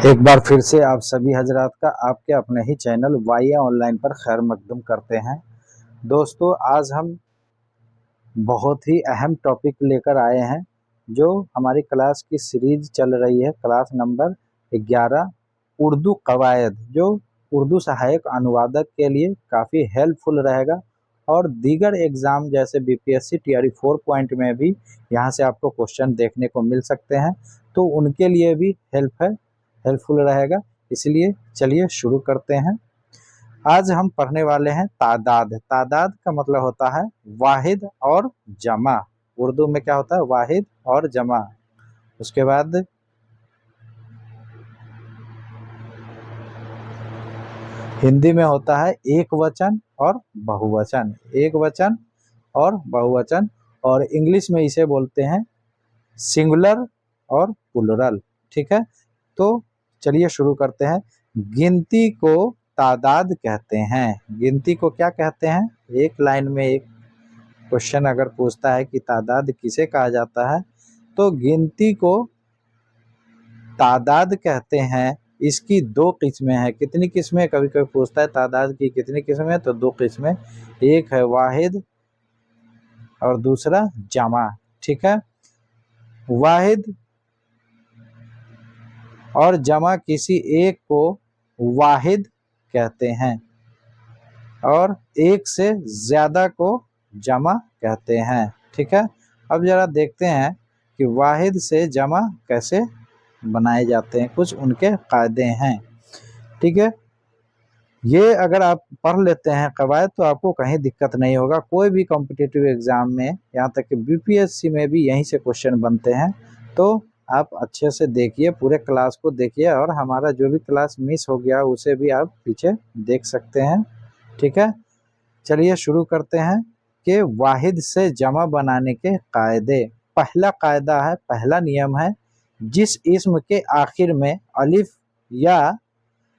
एक बार फिर से आप सभी हजरात का आपके अपने ही चैनल वाई ऑनलाइन पर खैर मकदम करते हैं। दोस्तों, आज हम बहुत ही अहम टॉपिक लेकर आए हैं जो हमारी क्लास की सीरीज चल रही है, क्लास नंबर 11 उर्दू कवायद, जो उर्दू सहायक अनुवादक के लिए काफ़ी हेल्पफुल रहेगा और दीगर एग्ज़ाम जैसे बीपीएससी टीआरई 4 पॉइंट में भी यहाँ से आपको क्वेश्चन देखने को मिल सकते हैं, तो उनके लिए भी हेल्पफुल रहेगा। इसलिए चलिए शुरू करते हैं। आज हम पढ़ने वाले हैं तादाद। तादाद का मतलब होता है वाहिद और जमा। उर्दू में क्या होता है? वाहिद और जमा। उसके बाद हिंदी में होता है एक वचन और बहुवचन, एक वचन और बहुवचन, और इंग्लिश में इसे बोलते हैं सिंगुलर और प्लुरल। ठीक है, तो चलिए शुरू करते हैं। गिनती को तादाद कहते हैं। गिनती को क्या कहते हैं? एक लाइन में एक क्वेश्चन अगर पूछता है कि तादाद किसे कहा जाता है, तो गिनती को तादाद कहते हैं। इसकी दो किस्में हैं। कितनी किस्में? कभी कभी पूछता है तादाद की कितनी किस्में, तो दो किस्में, एक है वाहिद और दूसरा जमा। ठीक है, वाहिद और जमा किसी एक को वाहिद कहते हैं और एक से ज़्यादा को जमा कहते हैं। ठीक है, अब ज़रा देखते हैं कि वाहिद से जमा कैसे बनाए जाते हैं, कुछ उनके कायदे हैं। ठीक है, ये अगर आप पढ़ लेते हैं कवायद तो आपको कहीं दिक्कत नहीं होगा। कोई भी कॉम्पिटिटिव एग्ज़ाम में, यहाँ तक कि बीपीएससी में भी यहीं से क्वेश्चन बनते हैं। तो आप अच्छे से देखिए, पूरे क्लास को देखिए, और हमारा जो भी क्लास मिस हो गया उसे भी आप पीछे देख सकते हैं। ठीक है, चलिए शुरू करते हैं कि वाहिद से जमा बनाने के कायदे। पहला कायदा है, पहला नियम है, जिस इस्म के आखिर में अलिफ या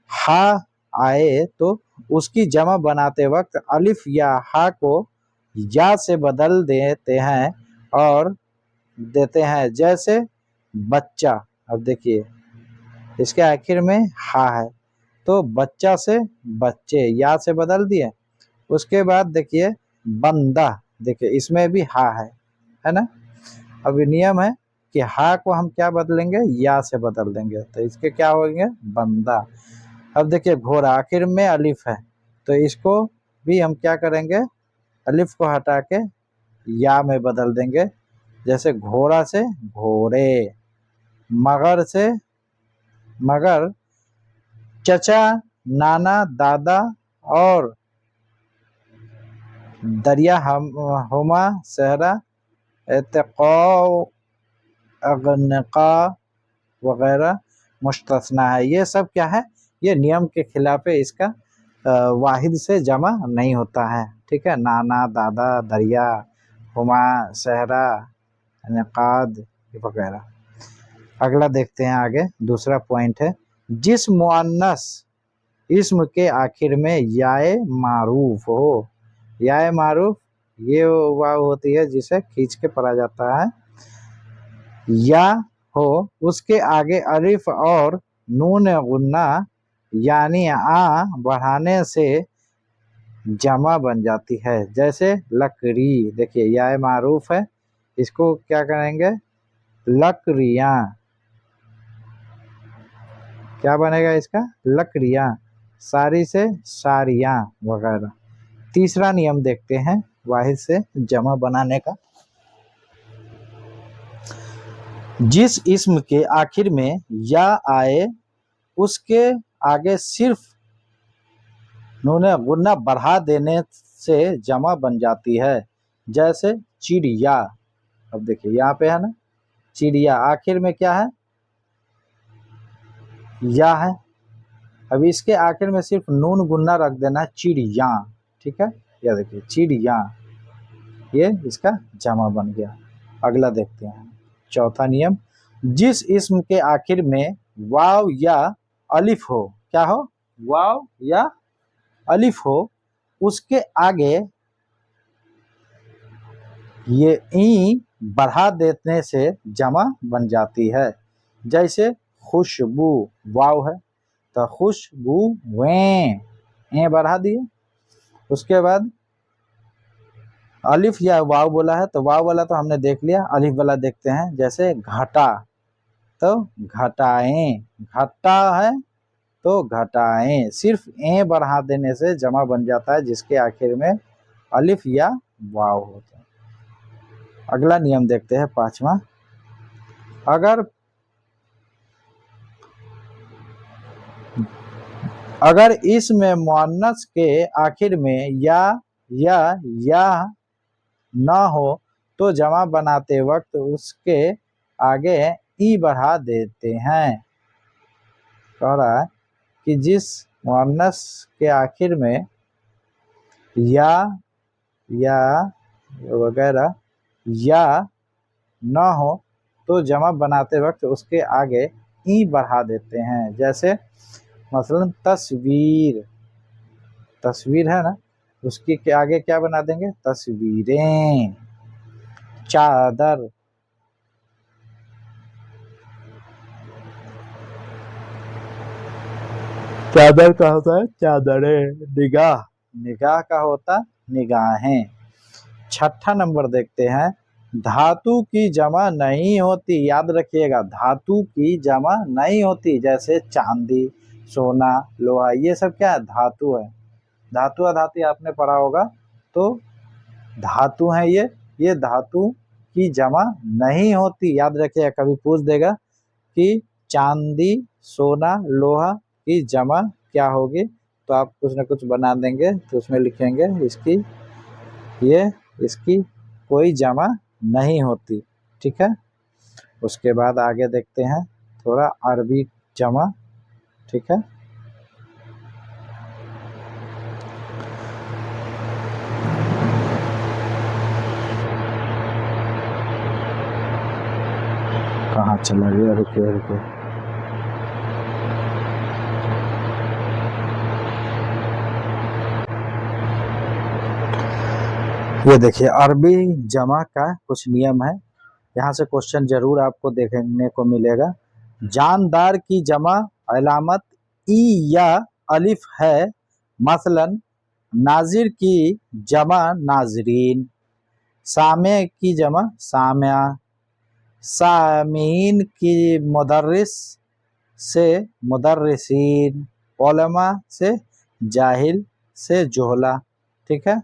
हा आए तो उसकी जमा बनाते वक्त अलिफ या हा को या से बदल देते हैं और देते हैं। जैसे बच्चा, अब देखिए इसके आखिर में हा है तो बच्चा से बच्चे, या से बदल दिए। उसके बाद देखिए बंदा, देखिए इसमें भी हा है ना। अब नियम है कि हा को हम क्या बदलेंगे? या से बदल देंगे, तो इसके क्या होंगे? बंदा। अब देखिए घोड़ा, आखिर में अलिफ है तो इसको भी हम क्या करेंगे? अलिफ को हटा के या में बदल देंगे। जैसे घोड़ा से घोड़े, मगर से मगर, चचा, नाना, दादा और दरिया हुमा, सहरा, एतक़ौ, अगनका वगैरह मुस्तस्ना है। ये सब क्या है? ये नियम के खिलाफ है। इसका वाहिद से जमा नहीं होता है। ठीक है, नाना, दादा, दरिया, हुमा, सहरा, नकाद वगैरह। अगला देखते हैं आगे। दूसरा पॉइंट है, जिस मुअन्नस इस्म के आखिर में याए मारूफ हो। याए मारूफ ये वाव होती है जिसे खींच के पढ़ा जाता है। या हो, उसके आगे अलिफ और नून गुन्ना यानी आ बढ़ाने से जमा बन जाती है। जैसे लकड़ी, देखिए या मारूफ है, इसको क्या करेंगे? लकड़ियाँ। क्या बनेगा इसका? लकड़ियाँ। सारी से सारियाँ वगैरह। तीसरा नियम देखते हैं वाहिद से जमा बनाने का। जिस इस्म के आखिर में या आए उसके आगे सिर्फ नून गुन्ना बढ़ा देने से जमा बन जाती है। जैसे चिड़िया, अब देखिए यहाँ पे है ना चिड़िया, आखिर में क्या है? या है। अब इसके आखिर में सिर्फ नून गुन्ना रख देना, चिड़िया। ठीक है, या देखिए चिड़िया, ये इसका जमा बन गया। अगला देखते हैं, चौथा नियम, जिस इस्म के आखिर में वाव या अलिफ हो, क्या हो? वाव या अलिफ हो, उसके आगे ये ई बढ़ा देने से जमा बन जाती है। जैसे खुशबू वाव है तो खुशबू वे बढ़ा दिए। उसके बाद अलिफ या वाव बोला है तो वाव वाला तो हमने देख लिया, अलिफ वाला देखते हैं। जैसे घटा तो घटाएं, घटा है तो घटाएं, सिर्फ ए बढ़ा देने से जमा बन जाता है जिसके आखिर में अलिफ या वाव होता है। अगला नियम देखते हैं 5वां। अगर इसमें मुअन्नस के आखिर में या ना हो तो जमा बनाते वक्त उसके आगे ई बढ़ा देते हैं। कह रहा है कि जिस मुअन्नस के आखिर में या वगैरह या ना हो तो जमा बनाते वक्त उसके आगे ई बढ़ा देते हैं। जैसे मसलन तस्वीर, तस्वीर है ना, उसके के आगे क्या बना देंगे, तस्वीरें। चादर, चादर का होता है चादरें। निगाह, निगाह का होता निगाहें। 6ठा नंबर देखते हैं। धातु की जमा नहीं होती, याद रखिएगा धातु की जमा नहीं होती। जैसे चांदी, सोना, लोहा, ये सब क्या है, धातु है। धातु अधातु आपने पढ़ा होगा तो धातु है ये धातु की जमा नहीं होती, याद रखिएगा। कभी पूछ देगा कि चांदी, सोना, लोहा की जमा क्या होगी तो आप कुछ ना कुछ बना देंगे तो उसमें लिखेंगे इसकी कोई जमा नहीं होती। ठीक है। उसके बाद आगे देखते हैं थोड़ा अरबी जमा। ठीक है। कहाँ चला गया, रुके। ये देखिए अरबी जमा का कुछ नियम है, यहाँ से क्वेश्चन जरूर आपको देखने को मिलेगा। जानदार की जमा अलामत ई या अलिफ है, मसलन नाजिर की जमा नाजरीन, सामे की जमा सामिया, सामीन की मुदर्रिस से मुदर्रिसीन, उलमा से जाहिल से जोहला। ठीक है।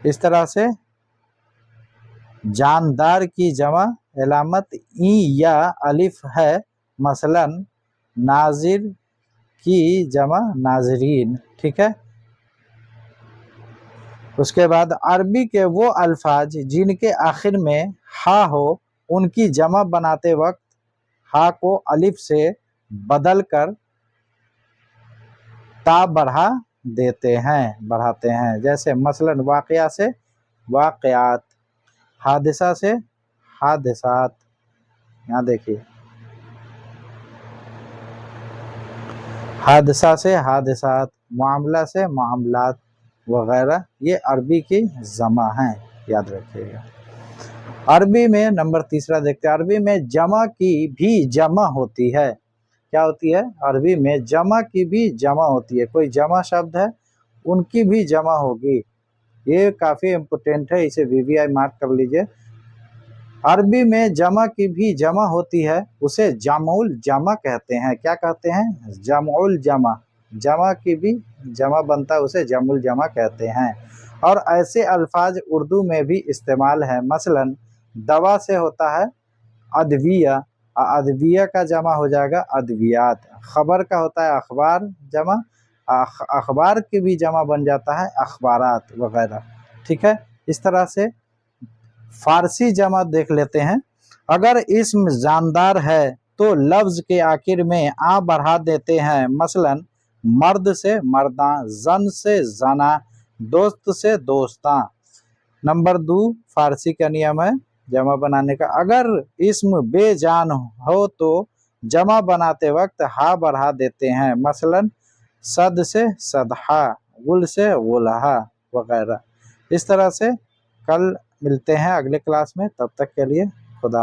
इस तरह से जानदार की जमा अलामत ई या अलिफ है, मसलन नाजिर की जमा नाजरीन। ठीक है। उसके बाद अरबी के वो अल्फाज जिनके आखिर में हा हो, उनकी जमा बनाते वक्त हा को अलिफ से बदलकर ता बढ़ाते हैं। जैसे मसलन वाक़या से वाक़यात, हादिसा से हादिसात। यहाँ देखिए हादसा से हादिसात, मामला से मामलात वगैरह, ये अरबी की जमा हैं, याद रखिएगा। अरबी में नंबर 3 देखते हैं। अरबी में जमा की भी जमा होती है। क्या होती है, अरबी में जमा की भी जमा होती है। कोई जमा शब्द है उनकी भी जमा होगी। ये काफी इम्पोर्टेंट है, इसे वीवीआई मार्क कर लीजिए। अरबी में जमा की भी जमा होती है, उसे जमुल जमा कहते हैं। क्या कहते हैं, जमुल जमा। जमा की भी जमा बनता है, उसे जमुल जमा कहते हैं। और ऐसे अल्फाज उर्दू में भी इस्तेमाल है। मसलन दवा से होता है अदविया, अदविया का जमा हो जाएगा अदवियात। खबर का होता है अखबार, जमा अखबार की भी जमा बन जाता है अखबारात वगैरह। ठीक है। इस तरह से फारसी जमा देख लेते हैं। अगर इस्म जानदार है तो लफ्ज के आखिर में आ बढ़ा देते हैं। मसलन मर्द से मर्दा, जन से जना, दोस्त से दोस्ता। नंबर 2 फारसी का नियम है जमा बनाने का। अगर इस्म बेजान हो तो जमा बनाते वक्त हा बढ़ा देते हैं। मसलन सद से सदहा, गुल से गुलहा वगैरह। इस तरह से कल मिलते हैं अगले क्लास में, तब तक के लिए खुदा।